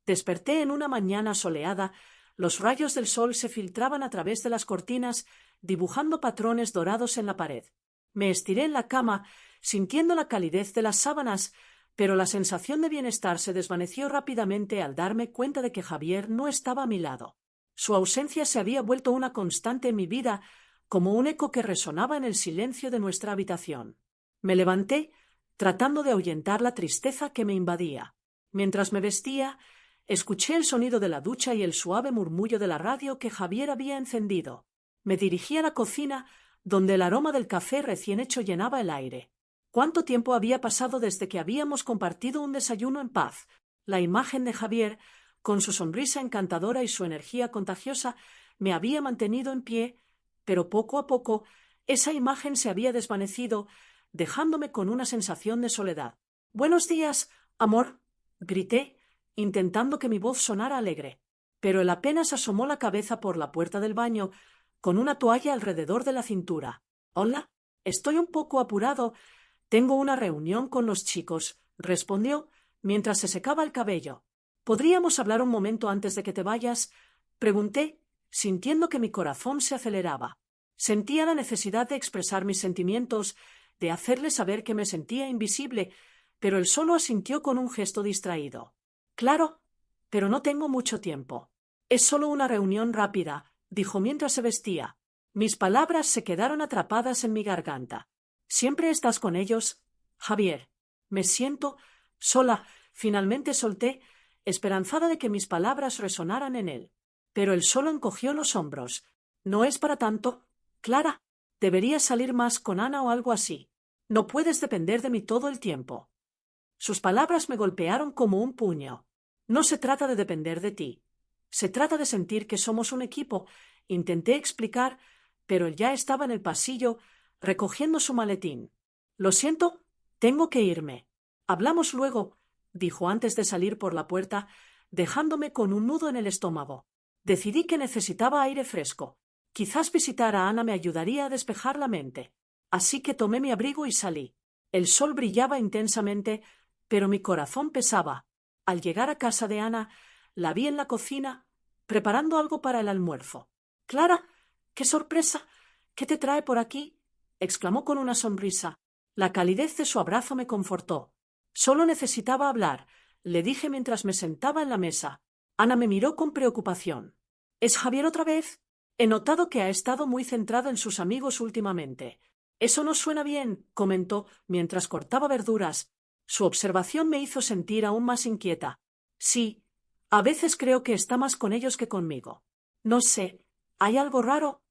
Desperté en una mañana soleada, los rayos del sol se filtraban a través de las cortinas, dibujando patrones dorados en la pared. Me estiré en la cama, sintiendo la calidez de las sábanas, pero la sensación de bienestar se desvaneció rápidamente al darme cuenta de que Javier no estaba a mi lado. Su ausencia se había vuelto una constante en mi vida, como un eco que resonaba en el silencio de nuestra habitación. Me levanté, tratando de ahuyentar la tristeza que me invadía. Mientras me vestía, escuché el sonido de la ducha y el suave murmullo de la radio que Javier había encendido. Me dirigí a la cocina, donde el aroma del café recién hecho llenaba el aire. ¿Cuánto tiempo había pasado desde que habíamos compartido un desayuno en paz? La imagen de Javier, con su sonrisa encantadora y su energía contagiosa, me había mantenido en pie, pero poco a poco esa imagen se había desvanecido, dejándome con una sensación de soledad. «Buenos días, amor», grité, intentando que mi voz sonara alegre. Pero él apenas asomó la cabeza por la puerta del baño, con una toalla alrededor de la cintura. «Hola, estoy un poco apurado. Tengo una reunión con los chicos», respondió, mientras se secaba el cabello. «¿Podríamos hablar un momento antes de que te vayas?», pregunté, sintiendo que mi corazón se aceleraba. Sentía la necesidad de expresar mis sentimientos, de hacerle saber que me sentía invisible, pero él solo asintió con un gesto distraído. «Claro, pero no tengo mucho tiempo. Es solo una reunión rápida», dijo mientras se vestía. Mis palabras se quedaron atrapadas en mi garganta. «¿Siempre estás con ellos, Javier?» «Me siento sola», finalmente solté, esperanzada de que mis palabras resonaran en él. Pero él solo encogió los hombros. «No es para tanto, Clara. Deberías salir más con Ana o algo así. No puedes depender de mí todo el tiempo». Sus palabras me golpearon como un puño. «No se trata de depender de ti. Se trata de sentir que somos un equipo», intenté explicar, pero él ya estaba en el pasillo, recogiendo su maletín. «Lo siento, tengo que irme. Hablamos luego», dijo antes de salir por la puerta, dejándome con un nudo en el estómago. Decidí que necesitaba aire fresco. Quizás visitar a Ana me ayudaría a despejar la mente. Así que tomé mi abrigo y salí. El sol brillaba intensamente, pero mi corazón pesaba. Al llegar a casa de Ana, la vi en la cocina, preparando algo para el almuerzo. «Clara, qué sorpresa. ¿Qué te trae por aquí?», exclamó con una sonrisa. La calidez de su abrazo me confortó. «Solo necesitaba hablar», le dije mientras me sentaba en la mesa. Ana me miró con preocupación. «¿Es Javier otra vez? He notado que ha estado muy centrado en sus amigos últimamente». «Eso no suena bien», comentó mientras cortaba verduras. Su observación me hizo sentir aún más inquieta. «Sí, a veces creo que está más con ellos que conmigo. No sé, ¿hay algo raro?»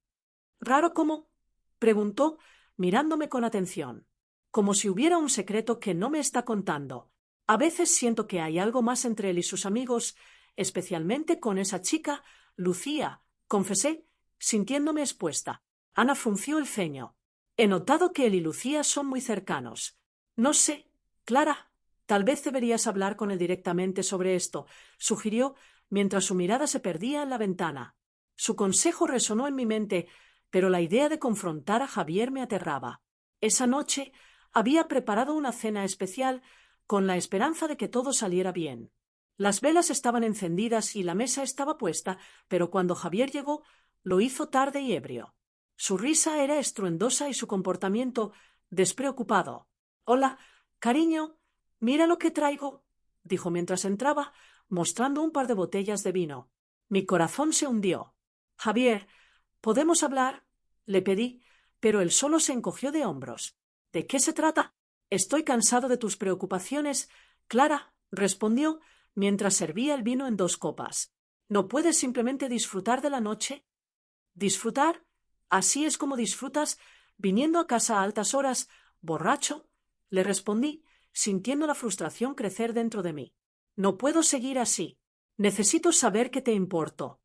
«¿Raro cómo?», preguntó, mirándome con atención. «Como si hubiera un secreto que no me está contando. A veces siento que hay algo más entre él y sus amigos, especialmente con esa chica, Lucía», confesé, sintiéndome expuesta. Ana frunció el ceño. «He notado que él y Lucía son muy cercanos. No sé, Clara, tal vez deberías hablar con él directamente sobre esto», sugirió, mientras su mirada se perdía en la ventana. Su consejo resonó en mi mente, pero la idea de confrontar a Javier me aterraba. Esa noche había preparado una cena especial con la esperanza de que todo saliera bien. Las velas estaban encendidas y la mesa estaba puesta, pero cuando Javier llegó, lo hizo tarde y ebrio. Su risa era estruendosa y su comportamiento despreocupado. «Hola, cariño, mira lo que traigo», dijo mientras entraba, mostrando un par de botellas de vino. Mi corazón se hundió. «Javier, ¿podemos hablar?», le pedí, pero él solo se encogió de hombros. «¿De qué se trata?». «Estoy cansado de tus preocupaciones, Clara», respondió, mientras servía el vino en 2 copas. «¿No puedes simplemente disfrutar de la noche?». «¿Disfrutar? ¿Así es como disfrutas, viniendo a casa a altas horas, borracho?», le respondí, sintiendo la frustración crecer dentro de mí. «No puedo seguir así. Necesito saber que te importo».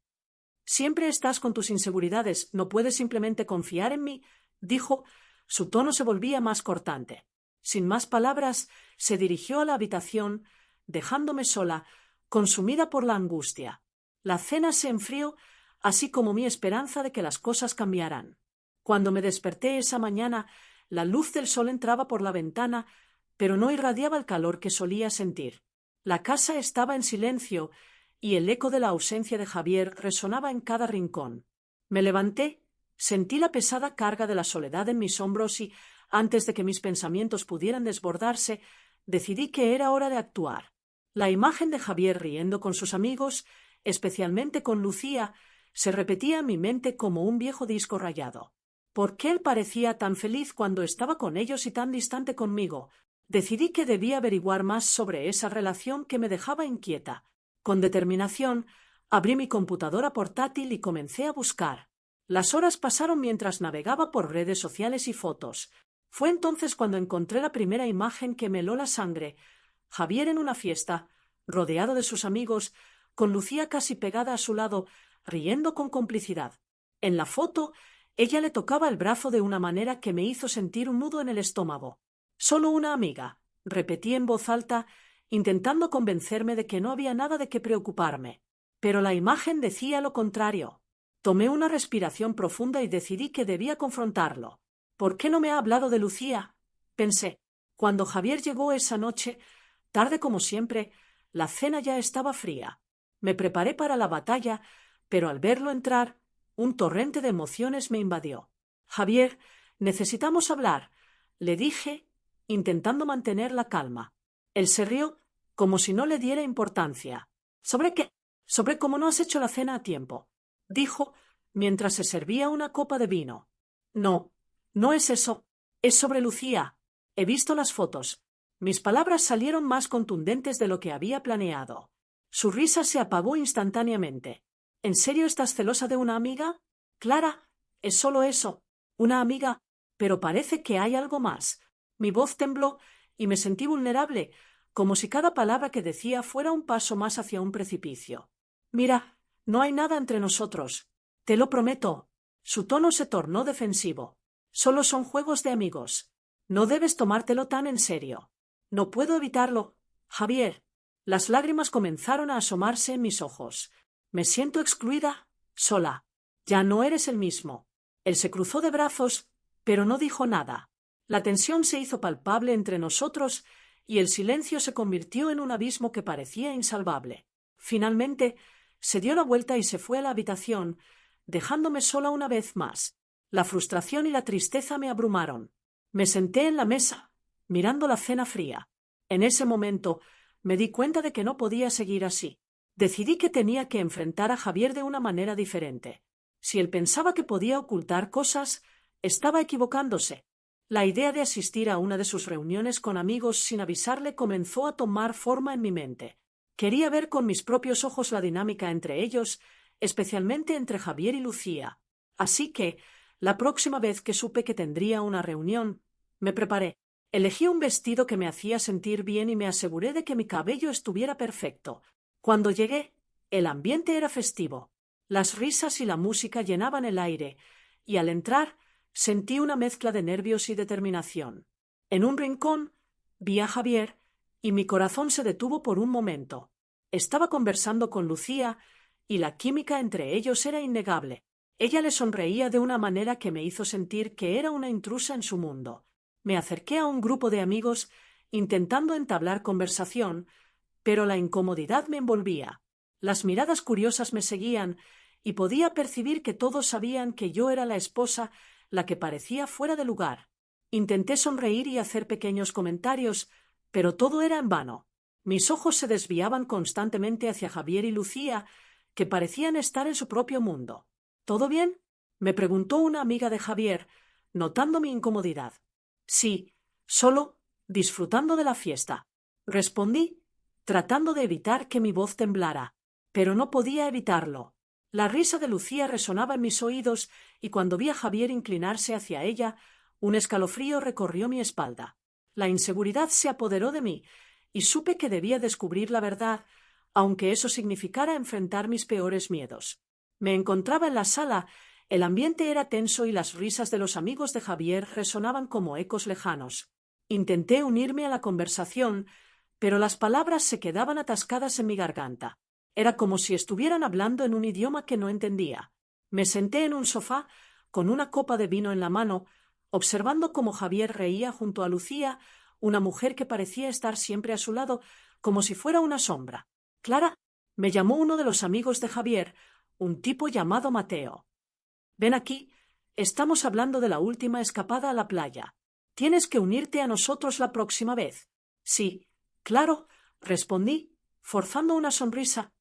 «Siempre estás con tus inseguridades. ¿No puedes simplemente confiar en mí?», dijo. Su tono se volvía más cortante. Sin más palabras, se dirigió a la habitación, dejándome sola, consumida por la angustia. La cena se enfrió, así como mi esperanza de que las cosas cambiaran. Cuando me desperté esa mañana, la luz del sol entraba por la ventana, pero no irradiaba el calor que solía sentir. La casa estaba en silencio, y el eco de la ausencia de Javier resonaba en cada rincón. Me levanté, sentí la pesada carga de la soledad en mis hombros y, antes de que mis pensamientos pudieran desbordarse, decidí que era hora de actuar. La imagen de Javier riendo con sus amigos, especialmente con Lucía, se repetía en mi mente como un viejo disco rayado. ¿Por qué él parecía tan feliz cuando estaba con ellos y tan distante conmigo? Decidí que debía averiguar más sobre esa relación que me dejaba inquieta. Con determinación, abrí mi computadora portátil y comencé a buscar. Las horas pasaron mientras navegaba por redes sociales y fotos. Fue entonces cuando encontré la primera imagen que me heló la sangre. Javier en una fiesta, rodeado de sus amigos, con Lucía casi pegada a su lado, riendo con complicidad. En la foto, ella le tocaba el brazo de una manera que me hizo sentir un nudo en el estómago. «Solo una amiga», repetí en voz alta, intentando convencerme de que no había nada de qué preocuparme. Pero la imagen decía lo contrario. Tomé una respiración profunda y decidí que debía confrontarlo. «¿Por qué no me ha hablado de Lucía?», pensé. Cuando Javier llegó esa noche, tarde como siempre, la cena ya estaba fría. Me preparé para la batalla, pero al verlo entrar, un torrente de emociones me invadió. «Javier, necesitamos hablar», le dije, intentando mantener la calma. Él se rió, como si no le diera importancia. «¿Sobre qué? Sobre cómo no has hecho la cena a tiempo», dijo, mientras se servía una copa de vino. «No, no es eso. Es sobre Lucía. He visto las fotos». Mis palabras salieron más contundentes de lo que había planeado. Su risa se apagó instantáneamente. «¿En serio estás celosa de una amiga? Clara, es solo eso, una amiga, pero parece que hay algo más». Mi voz tembló y me sentí vulnerable, como si cada palabra que decía fuera un paso más hacia un precipicio. «Mira, no hay nada entre nosotros. Te lo prometo». Su tono se tornó defensivo. «Solo son juegos de amigos. No debes tomártelo tan en serio». «No puedo evitarlo, Javier». Las lágrimas comenzaron a asomarse en mis ojos. «Me siento excluida, sola. Ya no eres el mismo». Él se cruzó de brazos, pero no dijo nada. La tensión se hizo palpable entre nosotros y el silencio se convirtió en un abismo que parecía insalvable. Finalmente, se dio la vuelta y se fue a la habitación, dejándome sola una vez más. La frustración y la tristeza me abrumaron. Me senté en la mesa, mirando la cena fría. En ese momento me di cuenta de que no podía seguir así. Decidí que tenía que enfrentar a Javier de una manera diferente. Si él pensaba que podía ocultar cosas, estaba equivocándose. La idea de asistir a una de sus reuniones con amigos sin avisarle comenzó a tomar forma en mi mente. Quería ver con mis propios ojos la dinámica entre ellos, especialmente entre Javier y Lucía. Así que, la próxima vez que supe que tendría una reunión, me preparé. Elegí un vestido que me hacía sentir bien y me aseguré de que mi cabello estuviera perfecto. Cuando llegué, el ambiente era festivo. Las risas y la música llenaban el aire, y al entrar sentí una mezcla de nervios y determinación. En un rincón vi a Javier y mi corazón se detuvo por un momento. Estaba conversando con Lucía y la química entre ellos era innegable. Ella le sonreía de una manera que me hizo sentir que era una intrusa en su mundo. Me acerqué a un grupo de amigos intentando entablar conversación, pero la incomodidad me envolvía. Las miradas curiosas me seguían y podía percibir que todos sabían que yo era la esposa, la que parecía fuera de lugar. Intenté sonreír y hacer pequeños comentarios, pero todo era en vano. Mis ojos se desviaban constantemente hacia Javier y Lucía, que parecían estar en su propio mundo. «¿Todo bien?», me preguntó una amiga de Javier, notando mi incomodidad. «Sí, solo disfrutando de la fiesta», respondí, tratando de evitar que mi voz temblara. Pero no podía evitarlo. La risa de Lucía resonaba en mis oídos y cuando vi a Javier inclinarse hacia ella, un escalofrío recorrió mi espalda. La inseguridad se apoderó de mí y supe que debía descubrir la verdad, aunque eso significara enfrentar mis peores miedos. Me encontraba en la sala, el ambiente era tenso y las risas de los amigos de Javier resonaban como ecos lejanos. Intenté unirme a la conversación, pero las palabras se quedaban atascadas en mi garganta. Era como si estuvieran hablando en un idioma que no entendía. Me senté en un sofá, con una copa de vino en la mano, observando cómo Javier reía junto a Lucía, una mujer que parecía estar siempre a su lado, como si fuera una sombra. «Clara, Me llamó uno de los amigos de Javier, un tipo llamado Mateo. Ven aquí, estamos hablando de la última escapada a la playa. Tienes que unirte a nosotros la próxima vez. Sí, claro, respondí, forzando una sonrisa.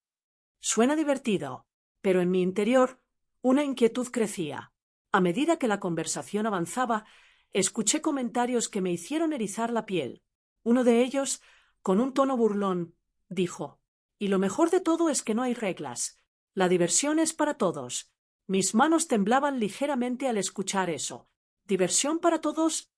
Suena divertido, pero en mi interior una inquietud crecía. A medida que la conversación avanzaba, escuché comentarios que me hicieron erizar la piel. Uno de ellos, con un tono burlón, dijo: «Y lo mejor de todo es que no hay reglas. La diversión es para todos». Mis manos temblaban ligeramente al escuchar eso. ¿Diversión para todos?,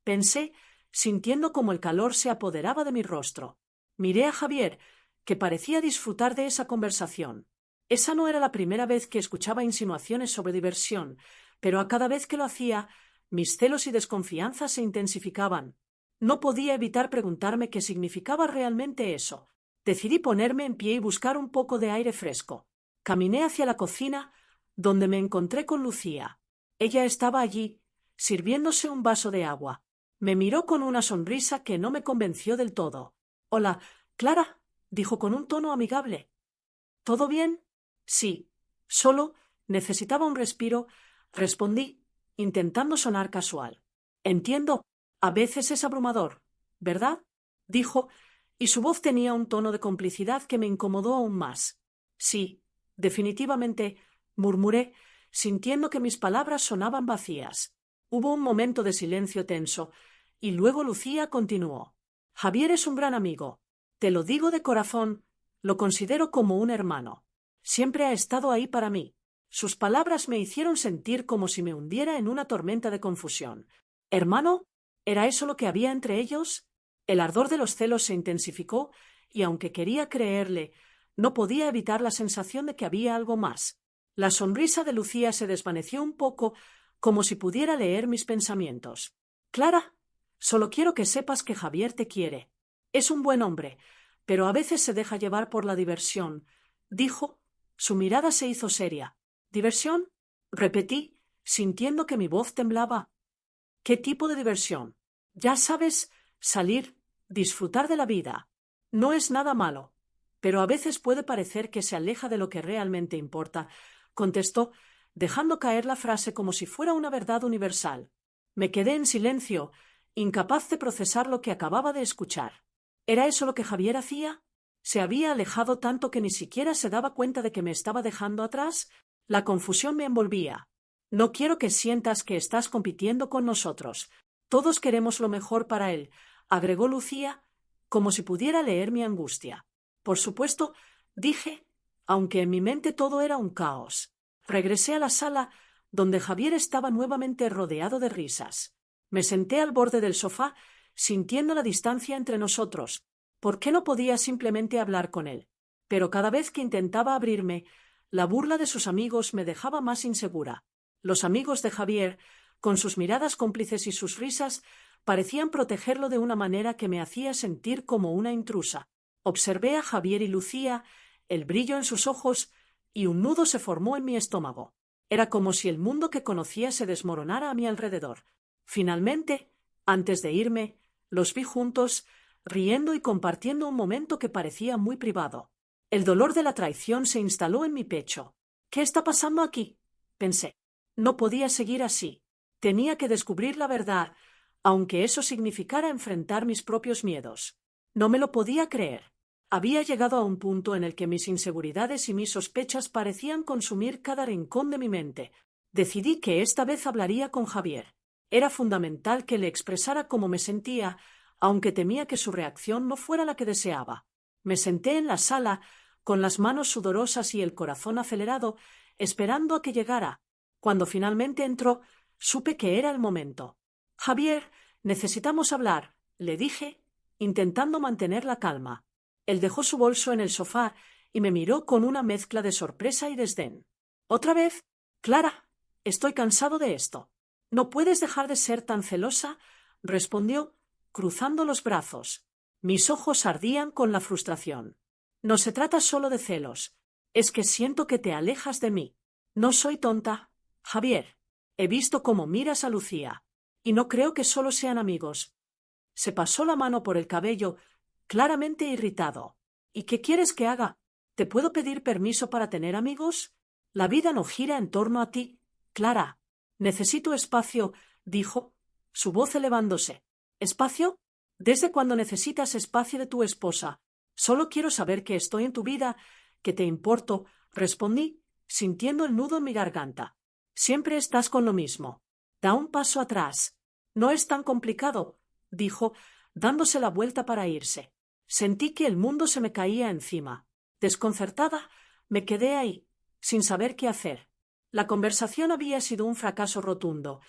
pensé, sintiendo cómo el calor se apoderaba de mi rostro. Miré a Javier, que parecía disfrutar de esa conversación. Esa no era la primera vez que escuchaba insinuaciones sobre diversión, pero a cada vez que lo hacía, mis celos y desconfianza se intensificaban. No podía evitar preguntarme qué significaba realmente eso. Decidí ponerme en pie y buscar un poco de aire fresco. Caminé hacia la cocina, donde me encontré con Lucía. Ella estaba allí, sirviéndose un vaso de agua. Me miró con una sonrisa que no me convenció del todo. «Hola, Clara», dijo con un tono amigable. «¿Todo bien?» «Sí, solo necesitaba un respiro», respondí, intentando sonar casual. «Entiendo, a veces es abrumador, ¿verdad?», dijo, y su voz tenía un tono de complicidad que me incomodó aún más. «Sí, definitivamente», murmuré, sintiendo que mis palabras sonaban vacías. Hubo un momento de silencio tenso, y luego Lucía continuó: «Javier es un gran amigo. Te lo digo de corazón, lo considero como un hermano. Siempre ha estado ahí para mí». Sus palabras me hicieron sentir como si me hundiera en una tormenta de confusión. ¿Hermano? ¿Era eso lo que había entre ellos? El ardor de los celos se intensificó, y aunque quería creerle, no podía evitar la sensación de que había algo más. La sonrisa de Lucía se desvaneció un poco, como si pudiera leer mis pensamientos. «Clara, solo quiero que sepas que Javier te quiere. Es un buen hombre, pero a veces se deja llevar por la diversión», dijo. Su mirada se hizo seria. «¿Diversión?», repetí, sintiendo que mi voz temblaba. «¿Qué tipo de diversión?». «Ya sabes, salir, disfrutar de la vida. No es nada malo, pero a veces puede parecer que se aleja de lo que realmente importa», contestó, dejando caer la frase como si fuera una verdad universal. Me quedé en silencio, incapaz de procesar lo que acababa de escuchar. ¿Era eso lo que Javier hacía? ¿Se había alejado tanto que ni siquiera se daba cuenta de que me estaba dejando atrás? La confusión me envolvía. «No quiero que sientas que estás compitiendo con nosotros. Todos queremos lo mejor para él», agregó Lucía, como si pudiera leer mi angustia. «Por supuesto», dije, aunque en mi mente todo era un caos. Regresé a la sala, donde Javier estaba nuevamente rodeado de risas. Me senté al borde del sofá, sintiendo la distancia entre nosotros. ¿Por qué no podía simplemente hablar con él? Pero cada vez que intentaba abrirme, la burla de sus amigos me dejaba más insegura. Los amigos de Javier, con sus miradas cómplices y sus risas, parecían protegerlo de una manera que me hacía sentir como una intrusa. Observé a Javier y Lucía, el brillo en sus ojos, y un nudo se formó en mi estómago. Era como si el mundo que conocía se desmoronara a mi alrededor. Finalmente, antes de irme, los vi juntos, riendo y compartiendo un momento que parecía muy privado. El dolor de la traición se instaló en mi pecho. «¿Qué está pasando aquí?», pensé. No podía seguir así. Tenía que descubrir la verdad, aunque eso significara enfrentar mis propios miedos. No me lo podía creer. Había llegado a un punto en el que mis inseguridades y mis sospechas parecían consumir cada rincón de mi mente. Decidí que esta vez hablaría con Javier. Era fundamental que le expresara cómo me sentía, aunque temía que su reacción no fuera la que deseaba. Me senté en la sala, con las manos sudorosas y el corazón acelerado, esperando a que llegara. Cuando finalmente entró, supe que era el momento. «Javier, necesitamos hablar», le dije, intentando mantener la calma. Él dejó su bolso en el sofá y me miró con una mezcla de sorpresa y desdén. «¿Otra vez? Clara, estoy cansado de esto». «No puedes dejar de ser tan celosa», respondió, cruzando los brazos. Mis ojos ardían con la frustración. «No se trata solo de celos. Es que siento que te alejas de mí. No soy tonta, Javier. He visto cómo miras a Lucía, y no creo que solo sean amigos». Se pasó la mano por el cabello, claramente irritado. «¿Y qué quieres que haga?». ¿Te puedo pedir permiso para tener amigos? La vida no gira en torno a ti, Clara. Necesito espacio, dijo, su voz elevándose. ¿Espacio? ¿Desde cuándo necesitas espacio de tu esposa? Solo quiero saber que estoy en tu vida, que te importo, respondí, sintiendo el nudo en mi garganta. Siempre estás con lo mismo. Da un paso atrás. No es tan complicado, dijo, dándose la vuelta para irse. Sentí que el mundo se me caía encima. Desconcertada, me quedé ahí, sin saber qué hacer. La conversación había sido un fracaso rotundo,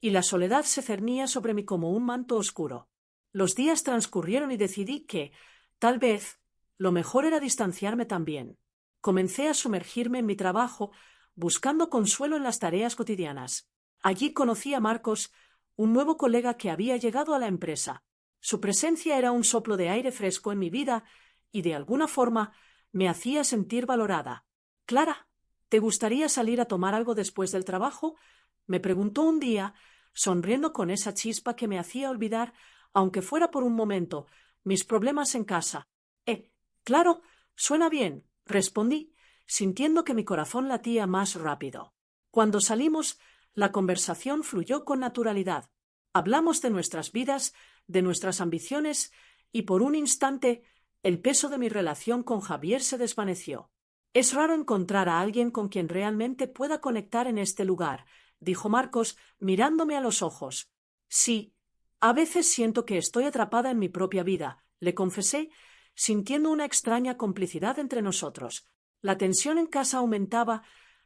y la soledad se cernía sobre mí como un manto oscuro. Los días transcurrieron y decidí que, tal vez, lo mejor era distanciarme también. Comencé a sumergirme en mi trabajo, buscando consuelo en las tareas cotidianas. Allí conocí a Marcos, un nuevo colega que había llegado a la empresa. Su presencia era un soplo de aire fresco en mi vida y, de alguna forma, me hacía sentir valorada. «Clara, ¿te gustaría salir a tomar algo después del trabajo?», me preguntó un día, sonriendo con esa chispa que me hacía olvidar, aunque fuera por un momento, mis problemas en casa. Claro, suena bien», respondí, sintiendo que mi corazón latía más rápido. Cuando salimos, la conversación fluyó con naturalidad. Hablamos de nuestras vidas, de nuestras ambiciones, y por un instante el peso de mi relación con Javier se desvaneció. «Es raro encontrar a alguien con quien realmente pueda conectar en este lugar», dijo Marcos, mirándome a los ojos. «Sí, a veces siento que estoy atrapada en mi propia vida», le confesé, sintiendo una extraña complicidad entre nosotros. La tensión en casa aumentaba,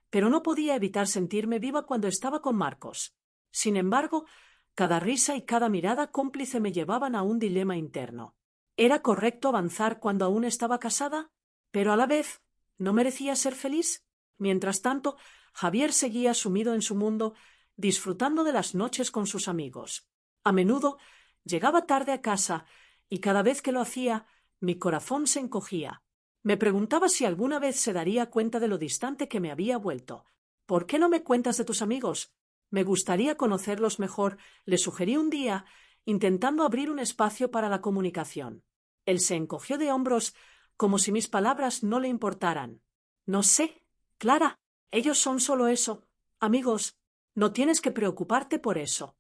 pero no podía evitar sentirme viva cuando estaba con Marcos. Sin embargo, cada risa y cada mirada cómplice me llevaban a un dilema interno. ¿Era correcto avanzar cuando aún estaba casada? Pero a la vez, ¿no merecía ser feliz? Mientras tanto, Javier seguía sumido en su mundo, disfrutando de las noches con sus amigos. A menudo llegaba tarde a casa y cada vez que lo hacía, mi corazón se encogía. Me preguntaba si alguna vez se daría cuenta de lo distante que me había vuelto. «¿Por qué no me cuentas de tus amigos? Me gustaría conocerlos mejor», le sugerí un día, intentando abrir un espacio para la comunicación. Él se encogió de hombros, como si mis palabras no le importaran. «No sé, Clara, ellos son solo eso, amigos. No tienes que preocuparte por eso».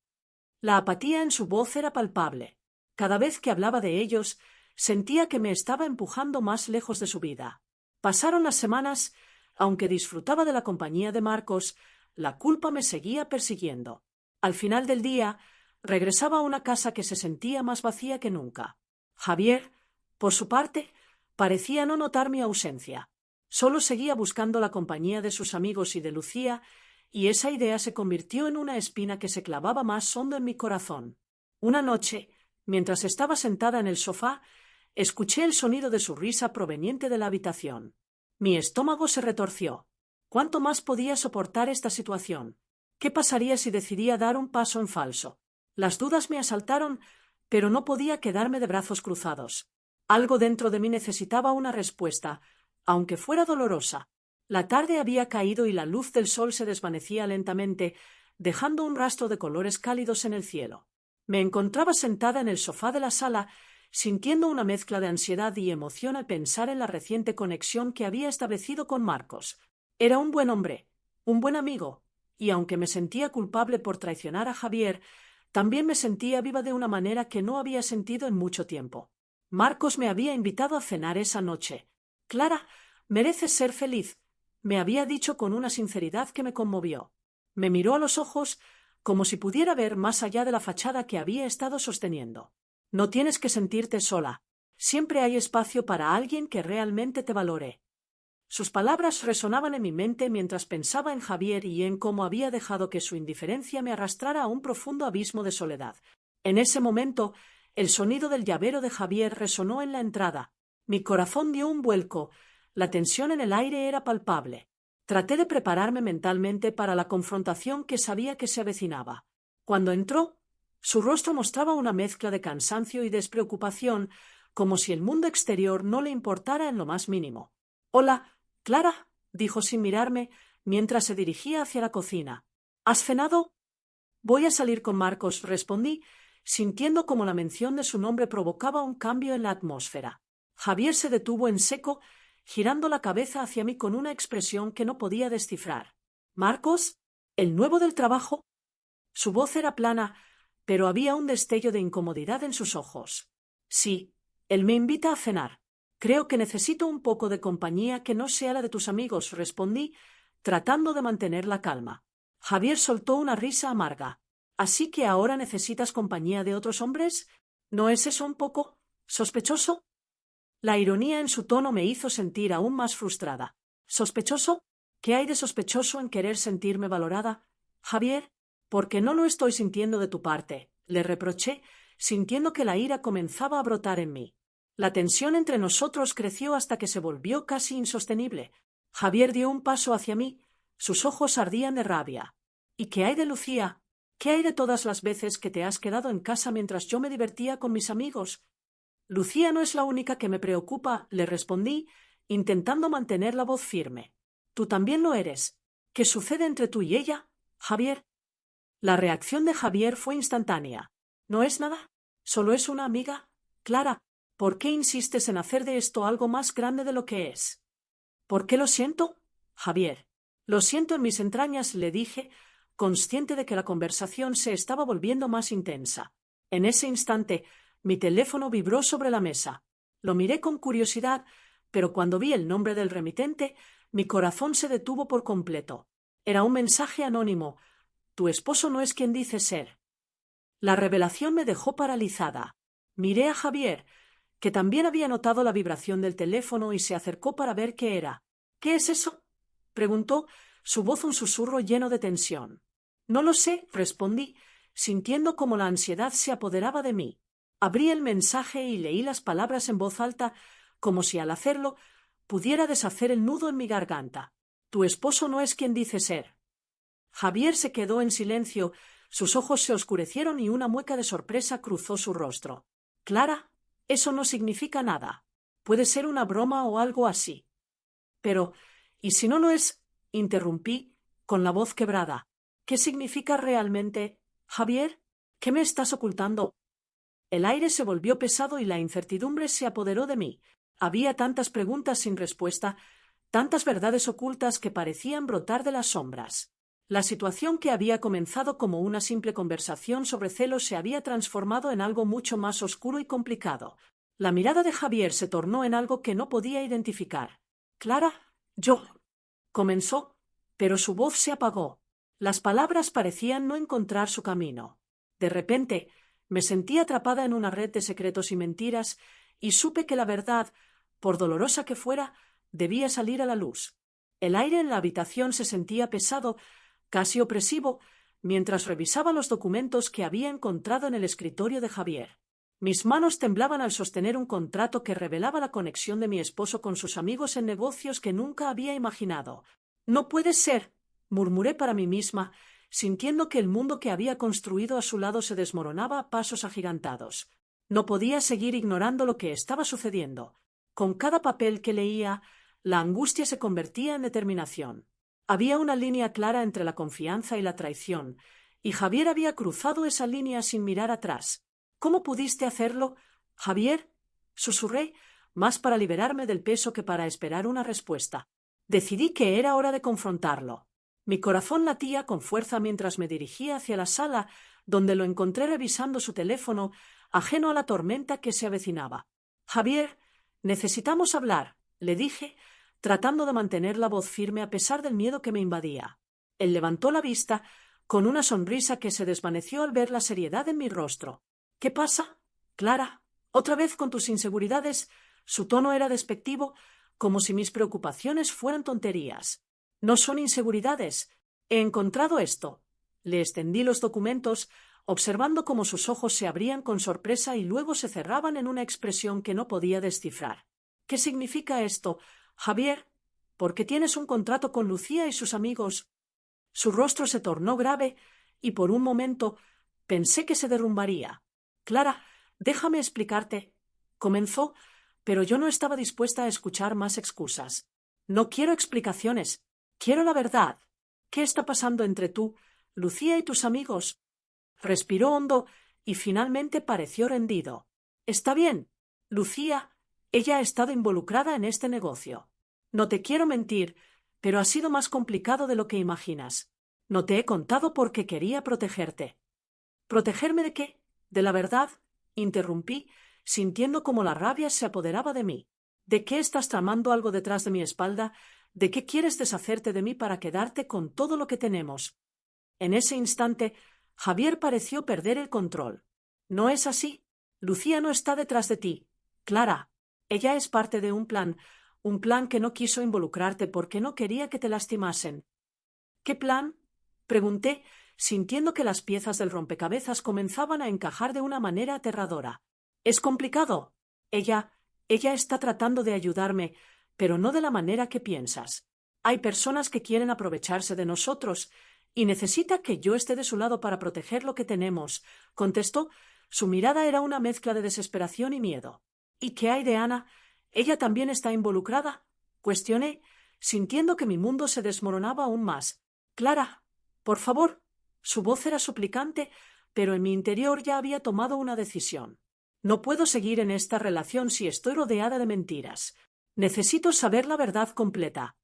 La apatía en su voz era palpable. Cada vez que hablaba de ellos, sentía que me estaba empujando más lejos de su vida. Pasaron las semanas, aunque disfrutaba de la compañía de Marcos, la culpa me seguía persiguiendo. Al final del día, regresaba a una casa que se sentía más vacía que nunca. Javier, por su parte, parecía no notar mi ausencia. Solo seguía buscando la compañía de sus amigos y de Lucía, y esa idea se convirtió en una espina que se clavaba más hondo en mi corazón. Una noche, mientras estaba sentada en el sofá, escuché el sonido de su risa proveniente de la habitación. Mi estómago se retorció. ¿Cuánto más podía soportar esta situación? ¿Qué pasaría si decidía dar un paso en falso? Las dudas me asaltaron, pero no podía quedarme de brazos cruzados. Algo dentro de mí necesitaba una respuesta, aunque fuera dolorosa. La tarde había caído y la luz del sol se desvanecía lentamente, dejando un rastro de colores cálidos en el cielo. Me encontraba sentada en el sofá de la sala, sintiendo una mezcla de ansiedad y emoción al pensar en la reciente conexión que había establecido con Marcos. Era un buen hombre, un buen amigo, y aunque me sentía culpable por traicionar a Javier, también me sentía viva de una manera que no había sentido en mucho tiempo. Marcos me había invitado a cenar esa noche. «Clara, mereces ser feliz», me había dicho con una sinceridad que me conmovió. Me miró a los ojos como si pudiera ver más allá de la fachada que había estado sosteniendo. «No tienes que sentirte sola. Siempre hay espacio para alguien que realmente te valore». Sus palabras resonaban en mi mente mientras pensaba en Javier y en cómo había dejado que su indiferencia me arrastrara a un profundo abismo de soledad. En ese momento, el sonido del llavero de Javier resonó en la entrada. Mi corazón dio un vuelco. La tensión en el aire era palpable. Traté de prepararme mentalmente para la confrontación que sabía que se avecinaba. Cuando entró, su rostro mostraba una mezcla de cansancio y despreocupación, como si el mundo exterior no le importara en lo más mínimo. «Hola, Clara», dijo sin mirarme, mientras se dirigía hacia la cocina. «¿Has cenado?» «Voy a salir con Marcos», respondí, sintiendo como la mención de su nombre provocaba un cambio en la atmósfera. Javier se detuvo en seco girando la cabeza hacia mí con una expresión que no podía descifrar. —¿Marcos? ¿El nuevo del trabajo? Su voz era plana, pero había un destello de incomodidad en sus ojos. —Sí, él me invita a cenar. Creo que necesito un poco de compañía que no sea la de tus amigos —respondí, tratando de mantener la calma. Javier soltó una risa amarga. —¿Así que ahora necesitas compañía de otros hombres? ¿No es eso un poco sospechoso? La ironía en su tono me hizo sentir aún más frustrada. ¿Sospechoso? ¿Qué hay de sospechoso en querer sentirme valorada? Javier, porque no lo estoy sintiendo de tu parte, le reproché, sintiendo que la ira comenzaba a brotar en mí. La tensión entre nosotros creció hasta que se volvió casi insostenible. Javier dio un paso hacia mí, sus ojos ardían de rabia. ¿Y qué hay de Lucía? ¿Qué hay de todas las veces que te has quedado en casa mientras yo me divertía con mis amigos? Lucía no es la única que me preocupa, le respondí, intentando mantener la voz firme. Tú también lo eres. ¿Qué sucede entre tú y ella, Javier? La reacción de Javier fue instantánea. ¿No es nada? ¿Solo es una amiga? Clara, ¿por qué insistes en hacer de esto algo más grande de lo que es? ¿Por qué lo siento? Javier. Lo siento en mis entrañas, le dije, consciente de que la conversación se estaba volviendo más intensa. En ese instante, mi teléfono vibró sobre la mesa. Lo miré con curiosidad, pero cuando vi el nombre del remitente, mi corazón se detuvo por completo. Era un mensaje anónimo. Tu esposo no es quien dice ser. La revelación me dejó paralizada. Miré a Javier, que también había notado la vibración del teléfono y se acercó para ver qué era. ¿Qué es eso? Preguntó, su voz un susurro lleno de tensión. No lo sé, respondí, sintiendo como la ansiedad se apoderaba de mí. Abrí el mensaje y leí las palabras en voz alta, como si al hacerlo pudiera deshacer el nudo en mi garganta. Tu esposo no es quien dice ser. Javier se quedó en silencio, sus ojos se oscurecieron y una mueca de sorpresa cruzó su rostro. Clara, eso no significa nada. Puede ser una broma o algo así. Pero, ¿y si no lo es? Interrumpí, con la voz quebrada. ¿Qué significa realmente, Javier? ¿Qué me estás ocultando? El aire se volvió pesado y la incertidumbre se apoderó de mí. Había tantas preguntas sin respuesta, tantas verdades ocultas que parecían brotar de las sombras. La situación que había comenzado como una simple conversación sobre celos se había transformado en algo mucho más oscuro y complicado. La mirada de Javier se tornó en algo que no podía identificar. Clara, yo. Comenzó, pero su voz se apagó. Las palabras parecían no encontrar su camino. De repente, me sentí atrapada en una red de secretos y mentiras, y supe que la verdad, por dolorosa que fuera, debía salir a la luz. El aire en la habitación se sentía pesado, casi opresivo, mientras revisaba los documentos que había encontrado en el escritorio de Javier. Mis manos temblaban al sostener un contrato que revelaba la conexión de mi esposo con sus amigos en negocios que nunca había imaginado. No puede ser, murmuré para mí misma, sintiendo que el mundo que había construido a su lado se desmoronaba a pasos agigantados. No podía seguir ignorando lo que estaba sucediendo. Con cada papel que leía, la angustia se convertía en determinación. Había una línea clara entre la confianza y la traición, y Javier había cruzado esa línea sin mirar atrás. ¿Cómo pudiste hacerlo, Javier? Susurré, más para liberarme del peso que para esperar una respuesta. Decidí que era hora de confrontarlo. Mi corazón latía con fuerza mientras me dirigía hacia la sala, donde lo encontré revisando su teléfono, ajeno a la tormenta que se avecinaba. Javier, necesitamos hablar, le dije, tratando de mantener la voz firme a pesar del miedo que me invadía. Él levantó la vista, con una sonrisa que se desvaneció al ver la seriedad en mi rostro. ¿Qué pasa, Clara? ¿Otra vez con tus inseguridades? Su tono era despectivo, como si mis preocupaciones fueran tonterías. No son inseguridades. He encontrado esto. Le extendí los documentos, observando cómo sus ojos se abrían con sorpresa y luego se cerraban en una expresión que no podía descifrar. ¿Qué significa esto, Javier? ¿Por qué tienes un contrato con Lucía y sus amigos? Su rostro se tornó grave y por un momento pensé que se derrumbaría. Clara, déjame explicarte. Comenzó, pero yo no estaba dispuesta a escuchar más excusas. No quiero explicaciones. Quiero la verdad. ¿Qué está pasando entre tú, Lucía y tus amigos? Respiró hondo y finalmente pareció rendido. Está bien. Lucía, ella ha estado involucrada en este negocio. No te quiero mentir, pero ha sido más complicado de lo que imaginas. No te he contado porque quería protegerte. ¿Protegerme de qué? ¿De la verdad? Interrumpí, sintiendo como la rabia se apoderaba de mí. ¿De qué estás tramando algo detrás de mi espalda? ¿De qué quieres deshacerte de mí para quedarte con todo lo que tenemos? En ese instante, Javier pareció perder el control. No es así. Lucía no está detrás de ti. Clara, ella es parte de un plan que no quiso involucrarte porque no quería que te lastimasen. ¿Qué plan? Pregunté, sintiendo que las piezas del rompecabezas comenzaban a encajar de una manera aterradora. ¿Es complicado? Ella está tratando de ayudarme, pero no de la manera que piensas. Hay personas que quieren aprovecharse de nosotros y necesita que yo esté de su lado para proteger lo que tenemos, contestó. Su mirada era una mezcla de desesperación y miedo. ¿Y qué hay de Ana? ¿Ella también está involucrada? Cuestioné, sintiendo que mi mundo se desmoronaba aún más. Clara, por favor. Su voz era suplicante, pero en mi interior ya había tomado una decisión. No puedo seguir en esta relación si estoy rodeada de mentiras. Necesito saber la verdad completa.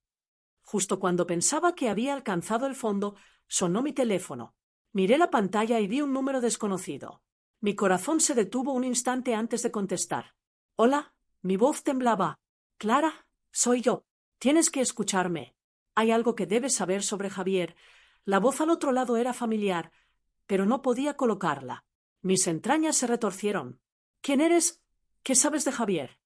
Justo cuando pensaba que había alcanzado el fondo, sonó mi teléfono. Miré la pantalla y vi un número desconocido. Mi corazón se detuvo un instante antes de contestar. Hola, mi voz temblaba. Clara, soy yo. Tienes que escucharme. Hay algo que debes saber sobre Javier. La voz al otro lado era familiar, pero no podía colocarla. Mis entrañas se retorcieron. ¿Quién eres? ¿Qué sabes de Javier?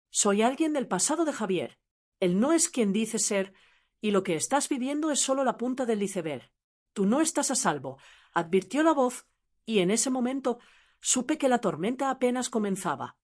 Soy alguien del pasado de Javier. Él no es quien dice ser, y lo que estás viviendo es solo la punta del iceberg. Tú no estás a salvo, advirtió la voz, y en ese momento supe que la tormenta apenas comenzaba.